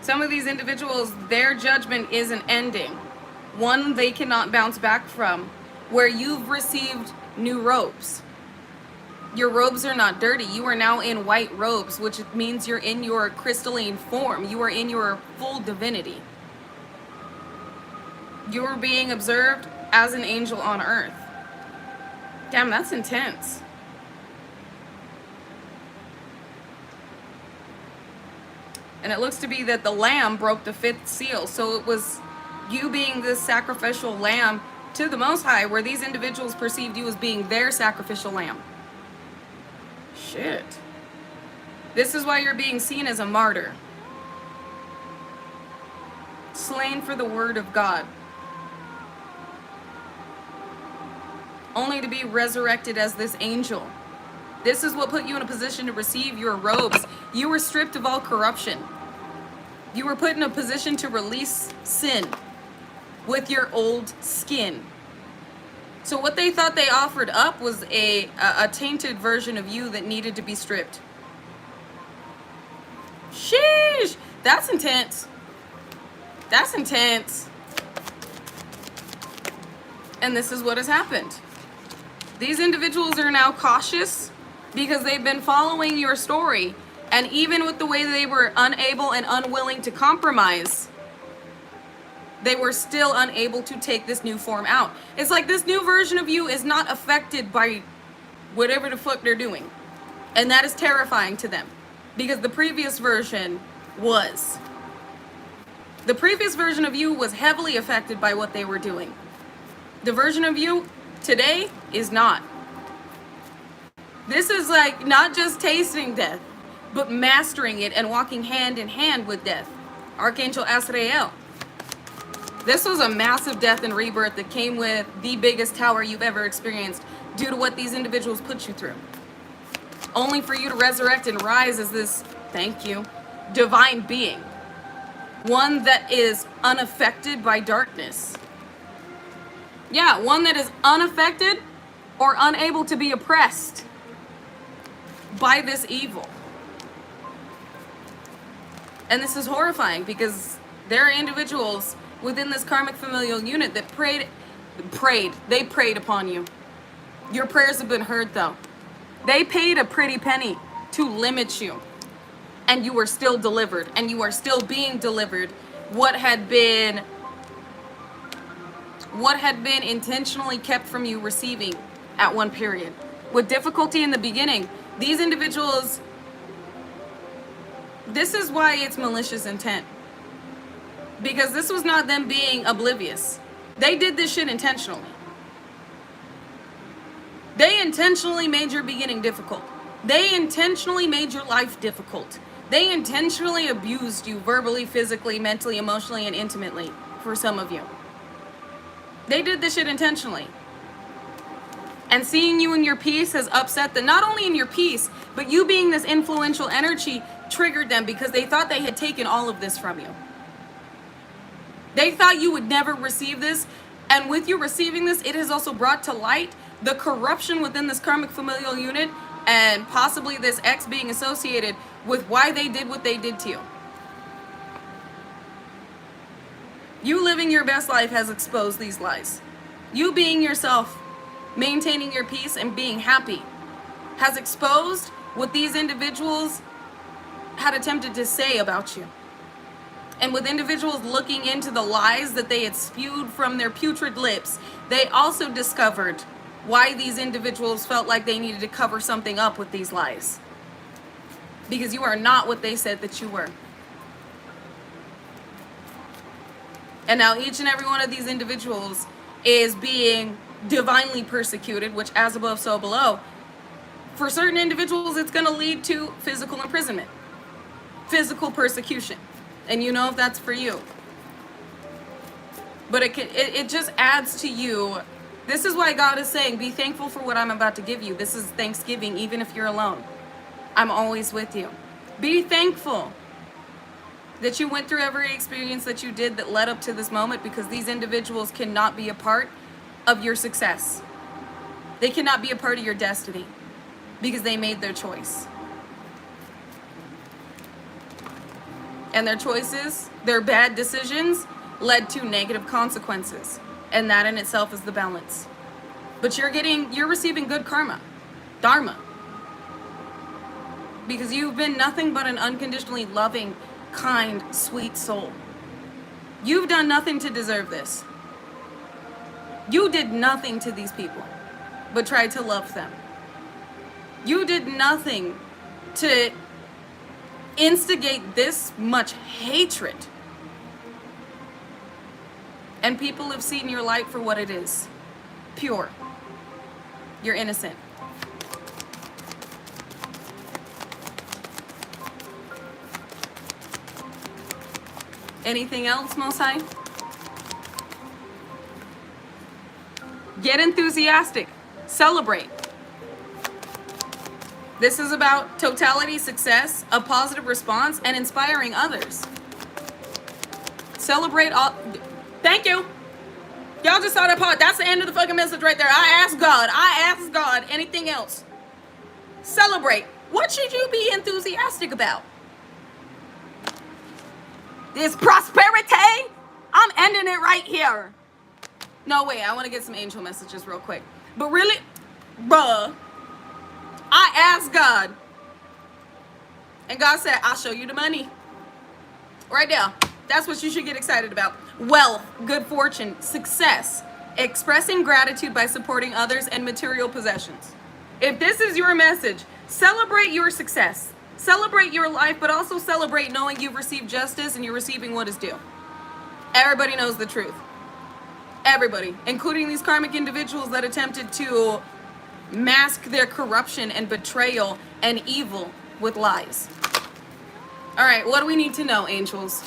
Some of these individuals, their judgment is an ending, one they cannot bounce back from, where you've received new robes. Your robes are not dirty. You are now in white robes, which means you're in your crystalline form. You are in your full divinity. You are being observed as an angel on earth. Damn, that's intense. And it looks to be that the lamb broke the fifth seal. So it was you being this sacrificial lamb to the Most High, where these individuals perceived you as being their sacrificial lamb. Shit. This is why you're being seen as a martyr. Slain for the word of God. Only to be resurrected as this angel. This is what put you in a position to receive your robes. You were stripped of all corruption. You were put in a position to release sin with your old skin. So what they thought they offered up was a tainted version of you that needed to be stripped. Sheesh! That's intense. That's intense. And this is what has happened. These individuals are now cautious because they've been following your story. And even with the way they were unable and unwilling to compromise, they were still unable to take this new form out. It's like this new version of you is not affected by whatever the fuck they're doing. And that is terrifying to them, because the previous version was. The previous version of you was heavily affected by what they were doing. The version of you today is not. This is like not just tasting death, but mastering it and walking hand in hand with death. Archangel Azrael. This was a massive death and rebirth that came with the biggest tower you've ever experienced due to what these individuals put you through. Only for you to resurrect and rise as this, thank you, divine being. One that is unaffected by darkness. Yeah, one that is unaffected or unable to be oppressed by this evil. And this is horrifying because there are individuals within this karmic familial unit that they prayed upon you. Your prayers have been heard though. They paid a pretty penny to limit you, and you were still delivered, and you are still being delivered. What had been what had been intentionally kept from you receiving at one period. With difficulty in the beginning, these individuals, this is why it's malicious intent. Because this was not them being oblivious. They did this shit intentionally. They intentionally made your beginning difficult. They intentionally made your life difficult. They intentionally abused you verbally, physically, mentally, emotionally, and intimately for some of you. They did this shit intentionally. And seeing you in your peace has upset them. Not only in your peace, but you being this influential energy triggered them because they thought they had taken all of this from you. They thought you would never receive this. And with you receiving this, it has also brought to light the corruption within this karmic familial unit and possibly this ex being associated with why they did what they did to you. You living your best life has exposed these lies. You being yourself, maintaining your peace and being happy has exposed what these individuals had attempted to say about you. And with individuals looking into the lies that they had spewed from their putrid lips, they also discovered why these individuals felt like they needed to cover something up with these lies. Because you are not what they said that you were. And now each and every one of these individuals is being divinely persecuted, which as above, so below. For certain individuals, it's going to lead to physical imprisonment, physical persecution. And you know if that's for you. But it just adds to you. This is why God is saying, be thankful for what I'm about to give you. This is Thanksgiving, even if you're alone. I'm always with you. Be thankful that you went through every experience that you did that led up to this moment, because these individuals cannot be a part of your success. They cannot be a part of your destiny because they made their choice. And their choices, their bad decisions, led to negative consequences. And that in itself is the balance. But you're receiving good karma, dharma. Because you've been nothing but an unconditionally loving, kind, sweet soul. You've done nothing to deserve this. You did nothing to these people, but tried to love them. You did nothing to instigate this much hatred. And people have seen your light for what it is. Pure. You're innocent. Anything else, Most High? Get enthusiastic. Celebrate. This is about totality, success, a positive response, and inspiring others. Celebrate all. Thank you. Y'all just saw that part. That's the end of the fucking message right there. I asked God. Anything else? Celebrate. What should you be enthusiastic about? This prosperity? I'm ending it right here. No, wait. I want to get some angel messages real quick. But really, bruh, I asked God. And God said, I'll show you the money. Right there. That's what you should get excited about. Wealth, good fortune, success, expressing gratitude by supporting others, and material possessions. If this is your message, celebrate your success. Celebrate your life, but also celebrate knowing you've received justice and you're receiving what is due. Everybody knows the truth. Everybody, including these karmic individuals that attempted to mask their corruption and betrayal and evil with lies. All right, what do we need to know, angels?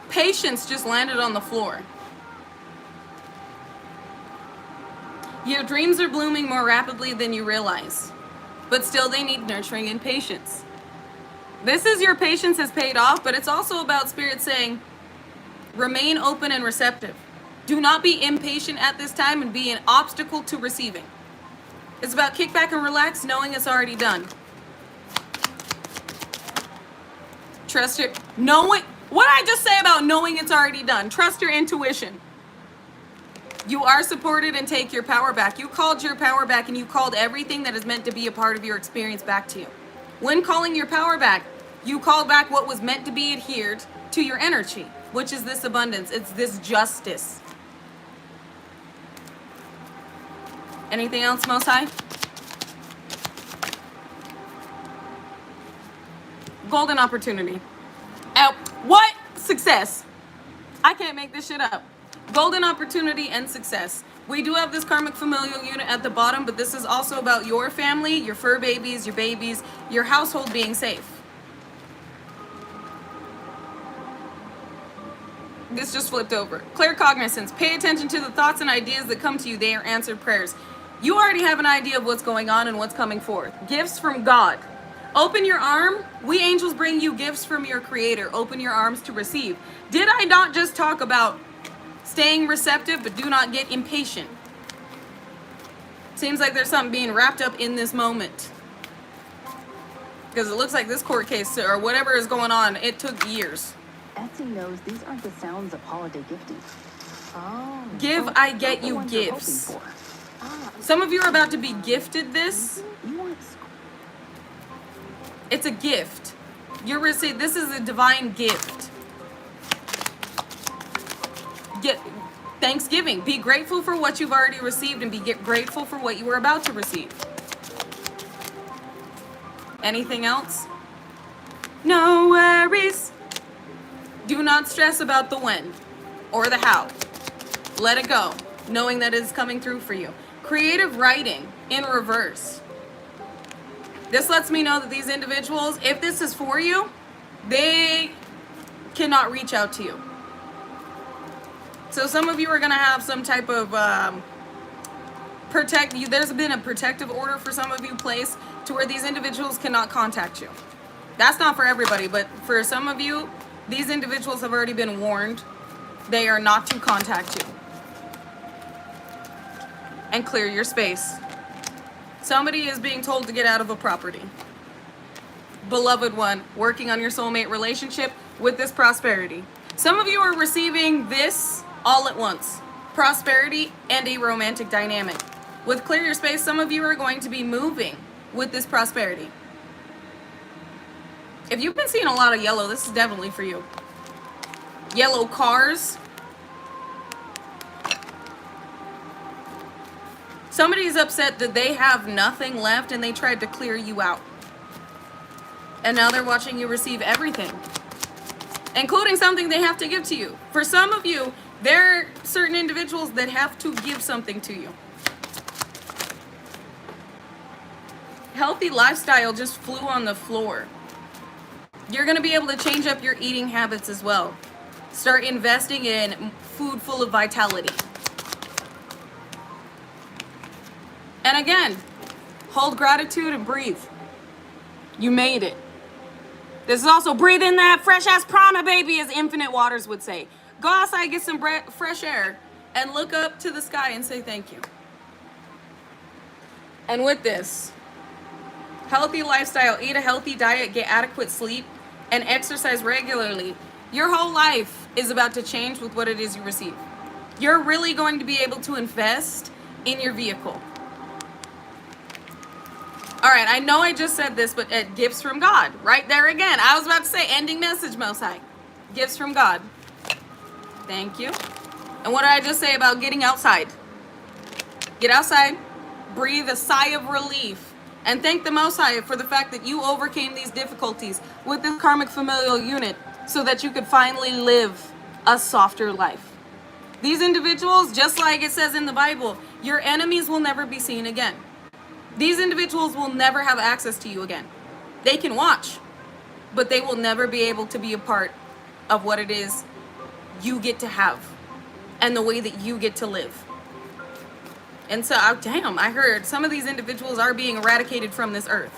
Patience just landed on the floor. Your dreams are blooming more rapidly than you realize, but still they need nurturing and patience. This is your patience has paid off, but it's also about Spirit saying, remain open and receptive. Do not be impatient at this time and be an obstacle to receiving. It's about kick back and relax, knowing it's already done. Trust your, knowing, what did I just say about knowing it's already done? Trust your intuition. You are supported and take your power back. You called your power back and you called everything that is meant to be a part of your experience back to you. When calling your power back, you called back what was meant to be adhered to your energy. which is this abundance. It's this justice. Anything else, Most High? Golden opportunity. What? Success. I can't make this shit up. Golden opportunity and success. We do have this karmic familial unit at the bottom, but this is also about your family, your fur babies, your household being safe. This just flipped over. Clear cognizance. Pay attention to the thoughts and ideas that come to you. They are answered prayers. You already have an idea of what's going on and what's coming forth. Gifts from God. Open your arm. We angels bring you gifts from your creator. Open your arms to receive. Did I not just talk about staying receptive, but do not get impatient? Seems like there's something being wrapped up in this moment. Because it looks like this court case, or whatever is going on, it took years. Etsy knows these aren't the sounds of holiday gifting. Oh. Give, I get you gifts. Some of you are about to be gifted this. It's a gift. You're receiving. This is a divine gift. Get Thanksgiving. Be grateful for what you've already received and be grateful for what you were about to receive. Anything else? No worries. Do not stress about the when or the how. Let it go, knowing that it is coming through for you. Creative writing in reverse. This lets me know that these individuals, if this is for you, they cannot reach out to you. So some of you are going to have some type of there's been a protective order for some of you placed to where these individuals cannot contact you. That's not for everybody, but for some of you, these individuals have already been warned. They are not to contact you. And clear your space. Somebody is being told to get out of a property. Beloved one, working on your soulmate relationship with this prosperity. Some of you are receiving this all at once. Prosperity and a romantic dynamic. With clear your space, some of you are going to be moving with this prosperity. If you've been seeing a lot of yellow, this is definitely for you. Yellow cars. Somebody's upset that they have nothing left and they tried to clear you out. And now they're watching you receive everything, including something they have to give to you. For some of you, there are certain individuals that have to give something to you. Healthy lifestyle just flew on the floor. You're going to be able to change up your eating habits as well. Start investing in food full of vitality. And again, hold gratitude and breathe. You made it. This is also breathe in that fresh ass prana, baby, as Infinite Waters would say. Go outside, get some fresh air, and look up to the sky and say thank you. And with this, healthy lifestyle, eat a healthy diet, get adequate sleep, and exercise regularly. Your whole life is about to change with what it is you receive. You're really going to be able to invest in your vehicle. All right, I know I just said this, but gifts from God, right there again. I was about to say ending message, Most High. Gifts from God. Thank you. And what did I just say about getting outside? Get outside, breathe a sigh of relief, and thank the Most High for the fact that you overcame these difficulties with this karmic familial unit so that you could finally live a softer life. These individuals, just like it says in the Bible, your enemies will never be seen again. These individuals will never have access to you again. They can watch, but they will never be able to be a part of what it is you get to have and the way that you get to live. And so, damn, I heard some of these individuals are being eradicated from this earth.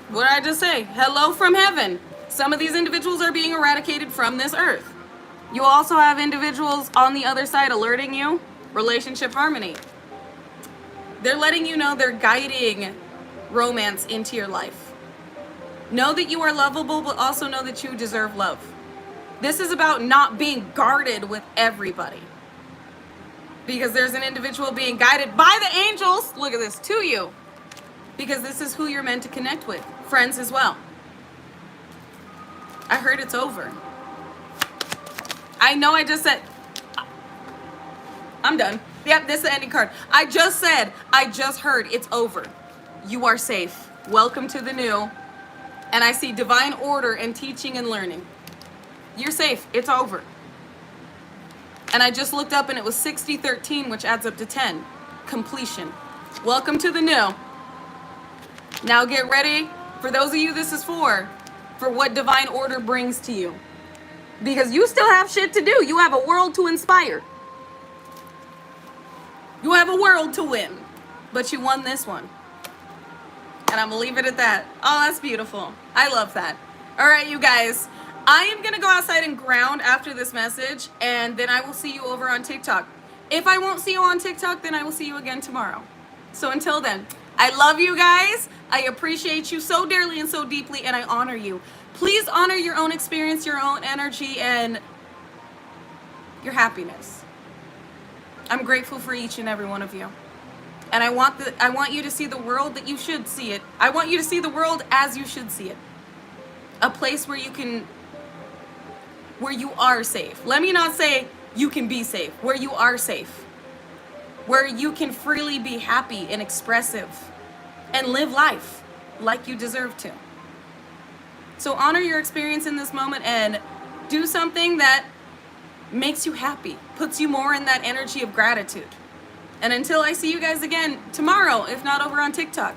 What did I just say? Hello from heaven. Some of these individuals are being eradicated from this earth. You also have individuals on the other side alerting you. Relationship harmony. They're letting you know they're guiding romance into your life. Know that you are lovable, but also know that you deserve love. This is about not being guarded with everybody. Because there's an individual being guided by the angels, look at this, to you. Because this is who you're meant to connect with. Friends as well. I heard it's over. I know I just said, I'm done. Yep, this is the ending card. I just heard it's over. You are safe. Welcome to the new. And I see divine order and teaching and learning. You're safe. It's over. And I just looked up and it was 60-13, which adds up to 10. Completion. Welcome to the new. Now get ready, for those of you this is for what divine order brings to you. Because you still have shit to do. You have a world to inspire. You have a world to win. But you won this one. And I'm going to leave it at that. Oh, that's beautiful. I love that. All right, you guys. I am going to go outside and ground after this message, and then I will see you over on TikTok. If I won't see you on TikTok, then I will see you again tomorrow. So until then, I love you guys. I appreciate you so dearly and so deeply, and I honor you. Please honor your own experience, your own energy, and your happiness. I'm grateful for each and every one of you. And I want you to see the world that you should see it. I want you to see the world as you should see it. A place where you are safe. Let me not say you can be safe. Where you are safe. Where you can freely be happy and expressive and live life like you deserve to. So honor your experience in this moment and do something that makes you happy, puts you more in that energy of gratitude. And until I see you guys again tomorrow, if not over on TikTok,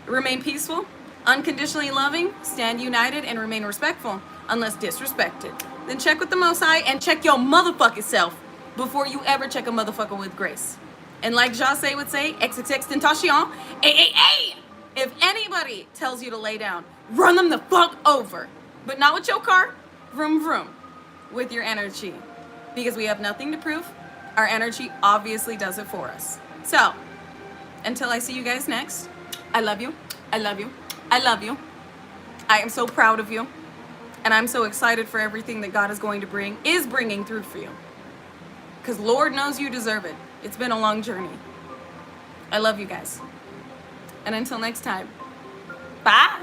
remain peaceful, unconditionally loving, stand united, and remain respectful, unless disrespected. Then check with the Most High and check your motherfucking self before you ever check a motherfucker with grace. And like Jase would say, XXX Tentation, ay. If anybody tells you to lay down, run them the fuck over. But not with your car, vroom vroom, with your energy. Because we have nothing to prove. Our energy obviously does it for us. So, until I see you guys next, I love you. I love you. I love you. I am so proud of you. And I'm so excited for everything that God is bringing through for you. Because Lord knows you deserve it. It's been a long journey. I love you guys. And until next time, bye.